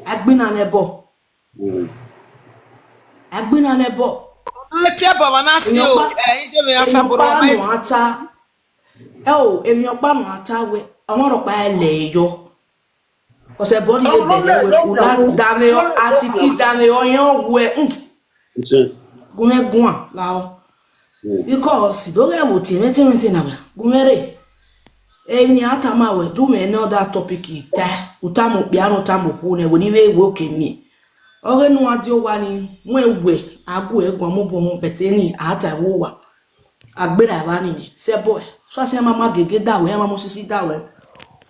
Speaker 8: agbina nebo
Speaker 4: ti ebo ba na si o je me asaboro mai
Speaker 8: ata emi opa no ata we awon ro pa ele yo o se body be bele we kula dame o Atiti dame o yan we gumegun la because do get what meeting na gumere ni atama we do me no that topic ita utamu piano tamu ku ne we ni we oke mi ore nu adi o wa ni we agu egbon mo bo mo bete ni ata wo wa agbera wa ni se boy so se mama gege da we mama sisi da we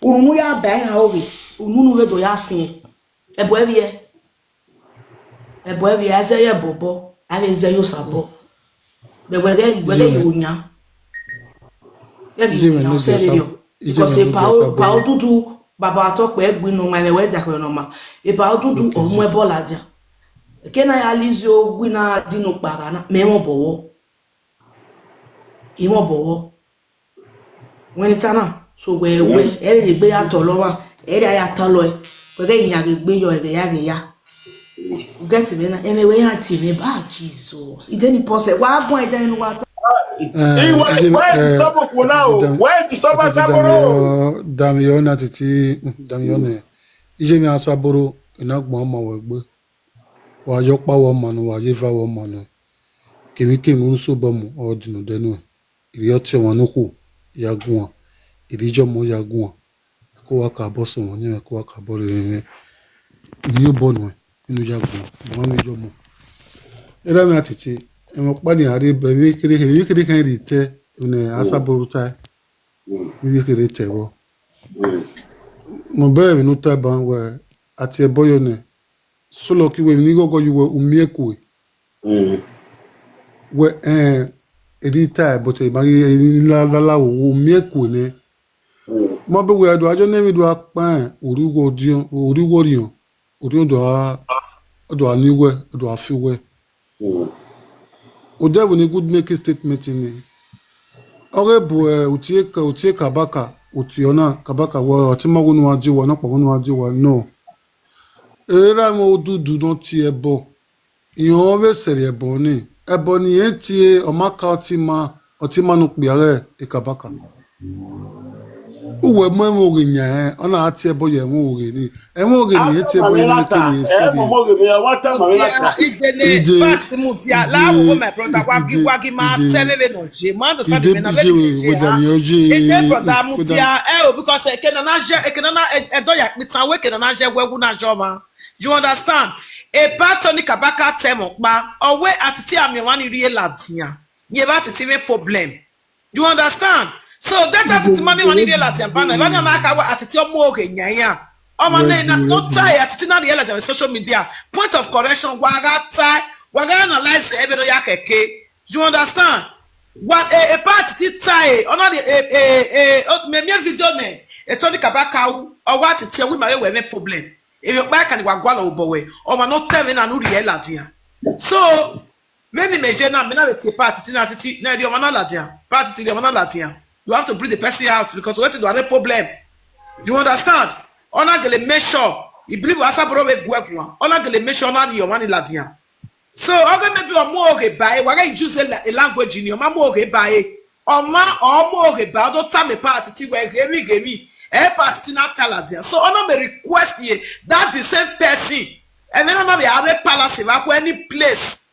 Speaker 8: unu ya ba ya oge unu we do ya sin ebo ebi eze ye bobo ave ze yo sabo wege yunya yunya serio because pa Odudu baba to pe gbinu ma le we ja ko no ma e pa Odudu o mu e bola dia ke na ya lizi o gbina dinu para na me won bowo wen tana so we e le gbe ya to lo wa e ya to lo e wege nya gbe yo e ya get me na emewe ya ti me ba Jesus ideni pose wa gun ideni wa ta
Speaker 2: why stop for now why stop Saboro
Speaker 5: Damion Atiti Damion ije mi Asaboro ina gbon ma we gbe wa yo pa wo manu wa ye fa wo manu kimi nso bomu odinu denu iri ote won no ku ya gun irijo mo ya gun ko wa ka bo so won ni ko wa ka bo re ni o bonu inu jagun mo mi jo mo era mi Atiti e mo pa ni ari be wi kiri kan ri te une Asaboro ta wi kiri te wo mo be mi nu ta ban we ati e boyo ne solo ki we ni gogo you we umiekwe we edita but e mari la wo umiekwe ne mo be we do ajo ne mi do apa oriwo rion ori do aniwe do afiwe o devil ni good make statement ni ore bu utie kabaka utiona kabaka wo ti mo wonu aji wo na po wonu aji wo no era mo Odudu don ti ebo iyan we sere ebo ni enti o maka oti ma no pe are e kabaka uwe mo mo nya ona ati ebo ye mo ore ni mo ore ni enti ebo ni ke ni sere
Speaker 2: mo ge me wa ta ma la
Speaker 4: Idele pass mutia la wo my brother wagi ma tell no je man the stand me na be je ide brother mutia because kenana edo ya pitan we kenana je gwagu na joma you understand a part ni kabaka temo pa owe atiti ami wan ri latia ye ba titi me problem you understand so that atiti mami wan ri latia pa na ba na aka wa atiti omo oge nyanya o ma na not tie atiti na the latia social media point of correction waga analyze every ya keke you understand what a part ti tie ona the me video ne e to ni kabaka o wa atiti we ma we problem if you back and wagwala obowe or man not tell me na no real latia so many measure na me na the party na titi na the man latia party the man latia you have to bring the person out because what is the problem you understand ona gele make sure you believe asa bro we gwa ona gele make sure na the man latia so oga maybe o mo oge buy waga use a language in your ma mo oge buy o mo oge buy do time party ti we gemi party na taladia so ona me request ye that the same person and then ona be other palace ba any place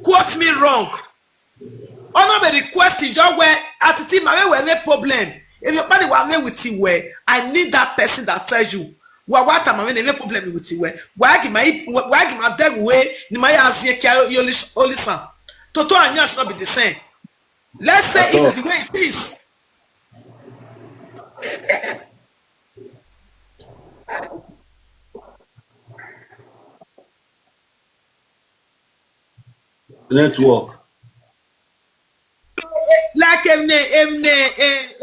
Speaker 4: quote me wrong ona me request you just where Atiti ma we any problem if your body wa with you where I need that person that tells you what am I any problem with you where why give my dead way ni my asie kia you listen toto anya should not be the same let's say it's the way it is
Speaker 2: network
Speaker 4: like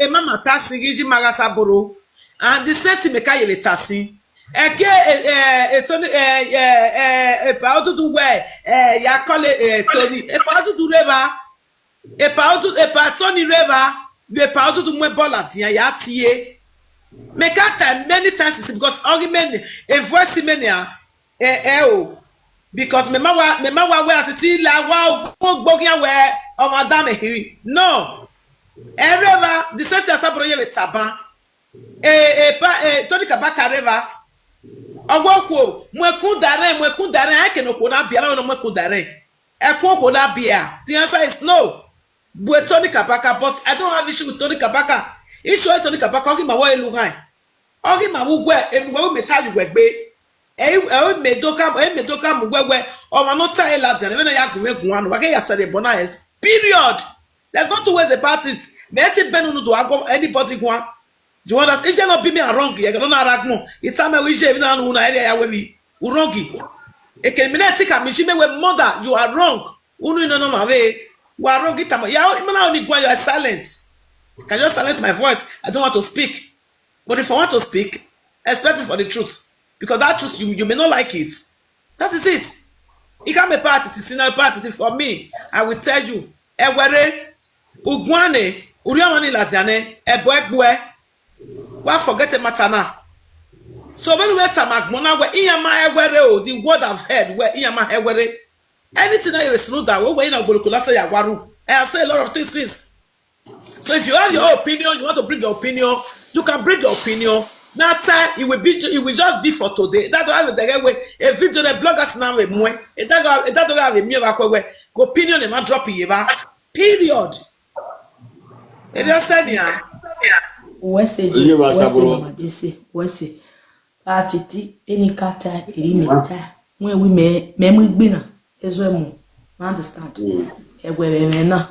Speaker 4: mama tasi giji magasaboro and the Settie me kaye tasi eke pa Odudu we ya kole Tony pa Odudu reba pa Tony reba we pa Odudu mwe bola tian ya tie me kata many times because argument a voice mania because me ma wa we Atiti la wa gbogian we o madam ehiri no ereba the Settie asabro ye taban Tony Kabaka reba ogwoko mwekun dare ake no ko na bia na mwekun dare ekun ko na bia the answer is no but Tony Kabaka but I don't have issue with Tony Kabaka issue with Tony Kabaka ogi ma wa elu gan ogi ma wu gwe enu we metaju wegbe medoka mugwegwe o ma no tie lads and when ya gun anu wage ya sere bona is period there's not always about it me ti benu no do ago anybody gwan you understand it not be me wrong you don't aragmo it's time we je na no na area ya we bi wrongi e can me ka me shime we mother you are wrong unu no ma we we are wrong it ya me na only gwan you are silent can you silence my voice I don't want to speak but if I want to speak expect me for the truth because that truth you may not like it. That is it. It can be party to see party for me. I will tell you. Ewere ugwane uriamani latiane ebwe what forget the matana. So when we tamagmona where iyama ewere the word I've heard where iyama ewere anything that you know that we in agbolokula say yagwaru. I have said a lot of things since. So if you have your opinion, you want to bring your opinion, you can bring your opinion. Now time it will just be for today. That don't have the way a video the bloggers now we more. It don't have a mere opinion and not drop it. Period. It just said yeah.
Speaker 8: Wese Atiti any kata irimeta when we me gbina ezwemu understand egwe na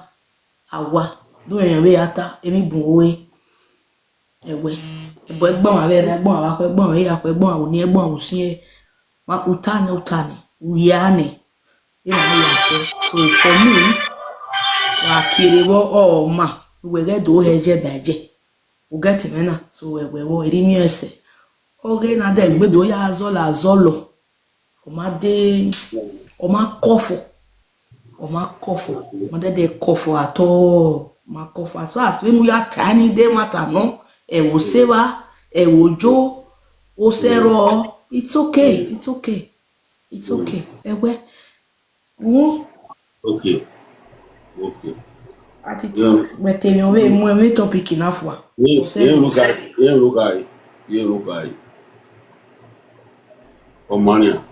Speaker 8: awa do yan we ata emi bun owe egwe gbọ́n àwọn ẹ̀rẹ́ gbọ́n àwọn akọ gbọ́n àwọn akọ gbọ́n àwọn ní gbọ́n àwọn sí Ma utani. Uyane. You know, so for me, wa ma. We get do heje beje. We get mena. So we eri mi ese. Oge na de gbedo ya azolo. Oma kofo. Mother de kofo at all. Ma kofo. So as when we are tiny day matter, no? E wo sewa, e wo jo, o sero. It's okay. Ewe.
Speaker 2: Okay.
Speaker 8: Atiti. Wete yowe mwe topic inafwa.
Speaker 2: Ye lukai. Omania.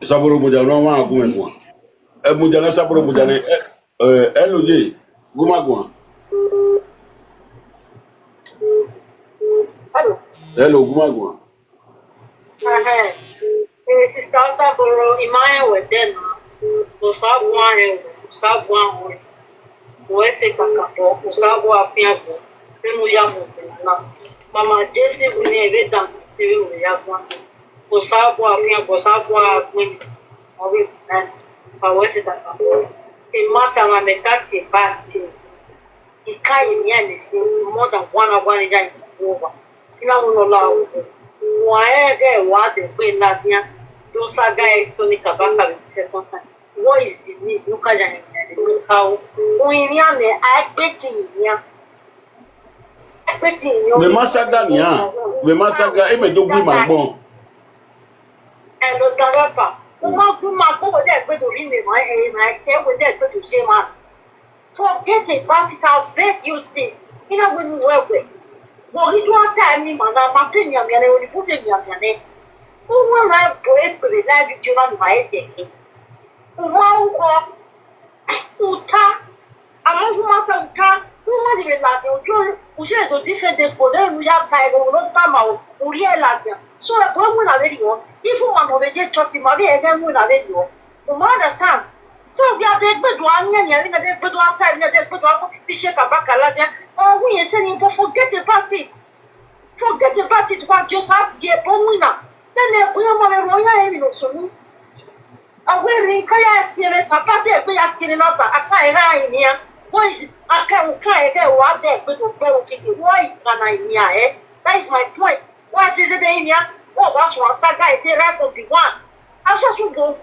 Speaker 2: Saburo mujana wa kumekwa. Mujana saburo mujana eloje gumagwa. Hello gumagwa.
Speaker 9: Sister Saburo imaye weden no sabwa wese kakapo usabo afiago tenu ya mo na mama jesi buni eveta siwe ya kwasa usabo afiago sabwa kwini owe na pa wese kakapo e mata ma mekati party ikai ni ane si more than one ya over tina uno lawo waege wade pe na dia do saga Tony Kabaka with second time. What is the need? Look at how we are expecting ya.
Speaker 2: We masaga nia. We masaga e me dogu magbon.
Speaker 9: And the Kabaka. Uma go there go to ring my I tell with that go to say man. Forget it, practical bet you see. You know when we work with. Well, he don't tell me man, I'm not telling you, I'm going to put him. Who will have break with the life you run my day? Wow, Uta, I'm not Uta, who was it like who said the different for them we have time or not come out, who realize so that one will have video. If one of the jet shot him away again, will have video. You understand? So we are dead, but one and you're in a dead, but one time you're dead, but one Bishop Kabaka, oh, we are saying, but forget about it. Forget about it, what just have get winner. Then we are royal in the I will require a papa there, we are sitting up a kind here. Why is I can't get what there, but why can I hear? That is my point. What is it in here? What was one saga? They record the one. I just go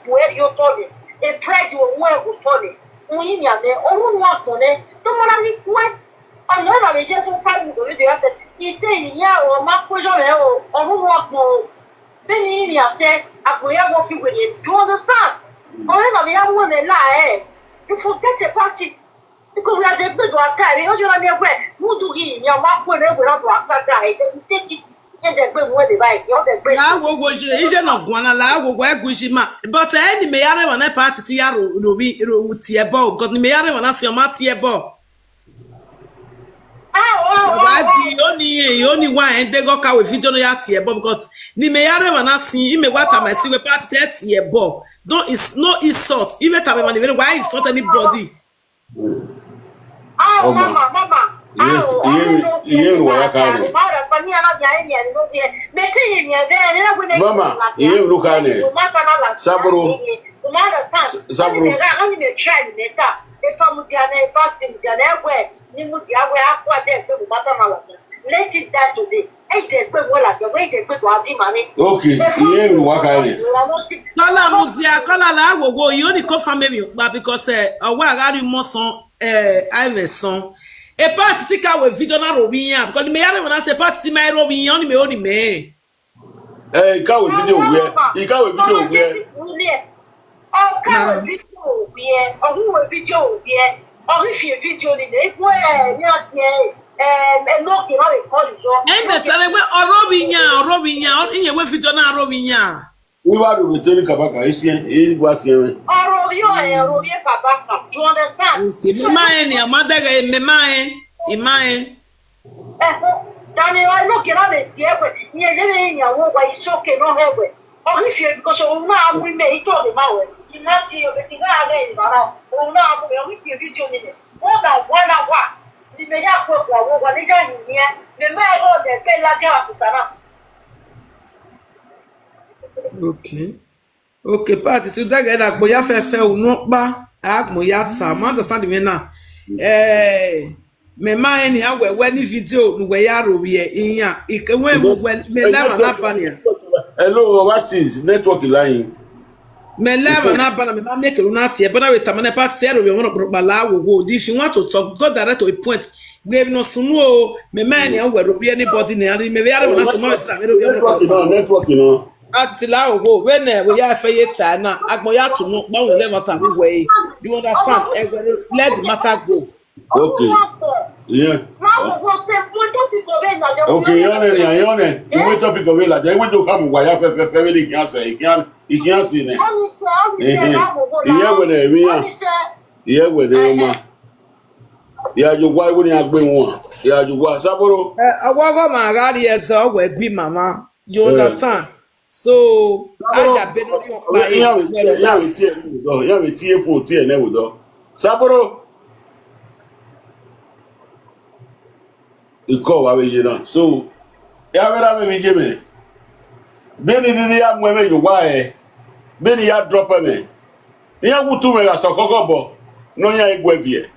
Speaker 9: where you told me. A pride to a well who told me. We are there, all one on it. Don't want to be quick. I'm not a just so fine with the video. He said, yeah, or Mark was on or who walk more. Then he said, I will have walking with him. Do you understand? Or the other women lie. You forget about it. Because we are the big one time. You know, you're aware. Who do he? Your mark will never have to guy. Then take it.
Speaker 4: La go ije no gwana la go egushima but any me yare wana party ti yaro no bi ro tie ball god ni me yare wana si o ma tie ball only one and they go car with video no ya tie ball because ni me yare wana si me wata my si we party tie ball don't is no insult even time man even why insult anybody
Speaker 9: mama
Speaker 2: Iye waya kane. Mama, iye lukane. Saburo.
Speaker 9: Let it die today.
Speaker 2: Okay, iye wakane.
Speaker 4: Kola la gogo you only come family because owa agari mo son Iverson. E parti ti ka we video na Robinha because me yare when say parti ti my Robinha ni me oni me.
Speaker 2: Ka we video where? I ka we video where?
Speaker 9: Oh, ka we video where? Oh, we video where? Oh, if you video ni dey where? No ki na we call you.
Speaker 4: Me tell we Robinha in we video na Robinha.
Speaker 2: We were to Tony Kabaka, he was here.
Speaker 9: Robinha Kabaka, do you understand?
Speaker 4: Me mae ni amada ga me mae.
Speaker 9: Daniel, I look at it, yeah, but you're living in your work by soaking on her way. Or if you because now we may told him out. You not see everything I made, but now we will be doing it. What about 1 hour? You may have put what is in here. The man go there, pay like
Speaker 4: Okay, party to that guy that boya fe o no ba agmo ya ta. Ma understand me now. Me mind ni awe ni video no we ya ro we iyan. Ikewe mu me leva na bania.
Speaker 2: Hello, overseas network line.
Speaker 4: Me leva na bana me ma make na tie, but na we tamane part say ro we won bala wo. If you want to talk, go direct to a point. We have no sumo me mind ni awe ro we anybody ni me we are na sumo me ro we
Speaker 2: network no.
Speaker 4: Atiti la owo when we ya fe yeta na agbon ya to no gba we matter we way. You understand? Let the matter go.
Speaker 2: Okay. Yeah. Okay, yone. You wait up go la. They will do come wa ya fe really can say. He can see ne. Yeah we dey we ya. Yeah we dey ma. Yeah you why we agbe won. Yeah you wa saboro.
Speaker 4: Awogo ma ga ri eso we bi mama. You understand? So aja be no yon pa e.
Speaker 2: Yeah we tie phone tie na we do. Saboro. Iko wa we na. So ya vera me je me. Beni ni ya mwe me yo wa e. Beni ya drop me. Ya wutu me ya sokoko bo. No ya igwe vie.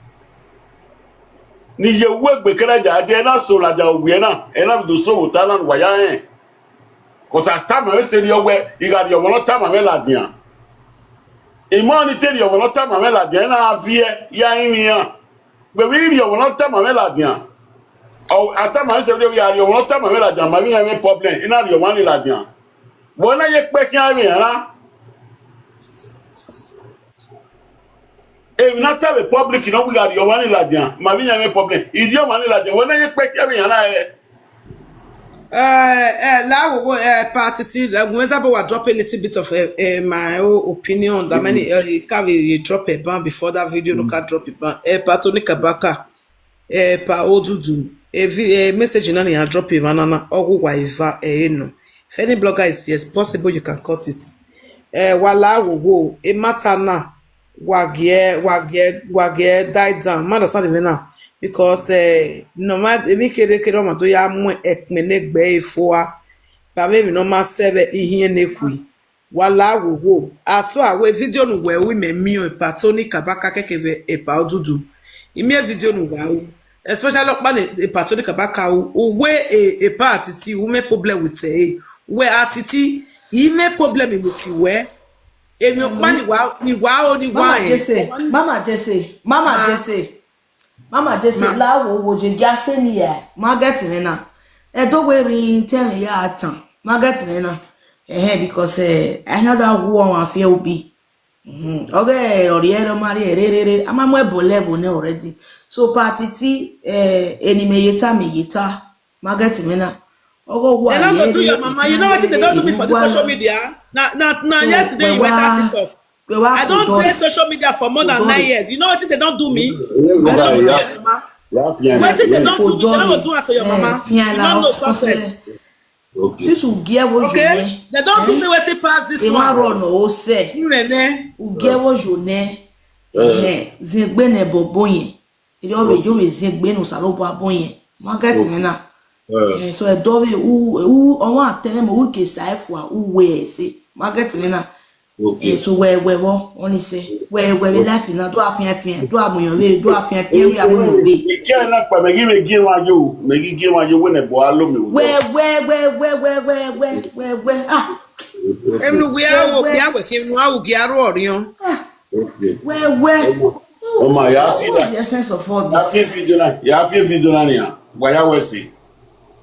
Speaker 2: Ni ye wegbe kere ja de na so la ja owie na. E na do so wuta na wa ya en. Cause atama we se ri owe igari omo no tama me la dian. Imani te ri omo no tama me la dian na vie ya yin yan. Gbe wi ri omo no tama me la dian. O atama we se ri omo no tama me la dian ma mi yan me problem ina ri omo ni la dian. Bona ye pe kian mi yan. E na ta the public no we ri omo ni la dian ma mi yan me problem. Idi omo ni la dian bona ye pe kian mi yan na e.
Speaker 4: La wo party like whenever we drop a little bit of my own opinion that many can we drop a ban before that video no can drop it ban patoni Kabaka pa Odudu a message na ya drop it banana ogu waiva no if any blogger is yes possible you can cut it wala wo e matter na wagie die down man understand me now because no matter me kere ma to ya mu ekmene gbe ifoa ba me no ma sebe ihie nekui wala wo aso awe video no we we me mi o patoni Kabaka kekeve e pa Odudu imi video no wa especially pa e patoni Kabaka o we e pa Atiti we me problem with we Atiti e me problem with we emi o pa ni wa
Speaker 8: Mama just la wo je gase ni ya market ni na e do we rin ten ya atan market ni na because I know that wo won afia obi oge ori ero mari erere amamu ebo level ni already so Atiti eni meyeta market ni na ogo wa
Speaker 4: and I do your mama you know what they don't do me for the social media now yesterday you were at TikTok I don't play social media for more than 9 years. You know what they don't do me? What they don't do me? They don't do it to your mama. You don't know success.
Speaker 8: Okay.
Speaker 4: Okay? They don't do me what they pass this one.
Speaker 8: You know, Zigbene Boboye. It always you is Zigbeno Salopa Boye. Market Mena. So a dove who on one tell them who can side for who wears it. Market Mena. Okay. So where only say where we laughing now do afia do amoyan we do afia we amoyan we
Speaker 2: e can na pa me give one you when e bo alo me
Speaker 8: where ah
Speaker 4: emu we are we kim no awu gi aro orion
Speaker 8: where
Speaker 2: oh my ya see that
Speaker 8: the essence of all this
Speaker 2: ya video na ya gwa ya we see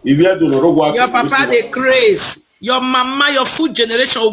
Speaker 2: if you do no ro gwa
Speaker 4: your papa dey craze your mama your food generation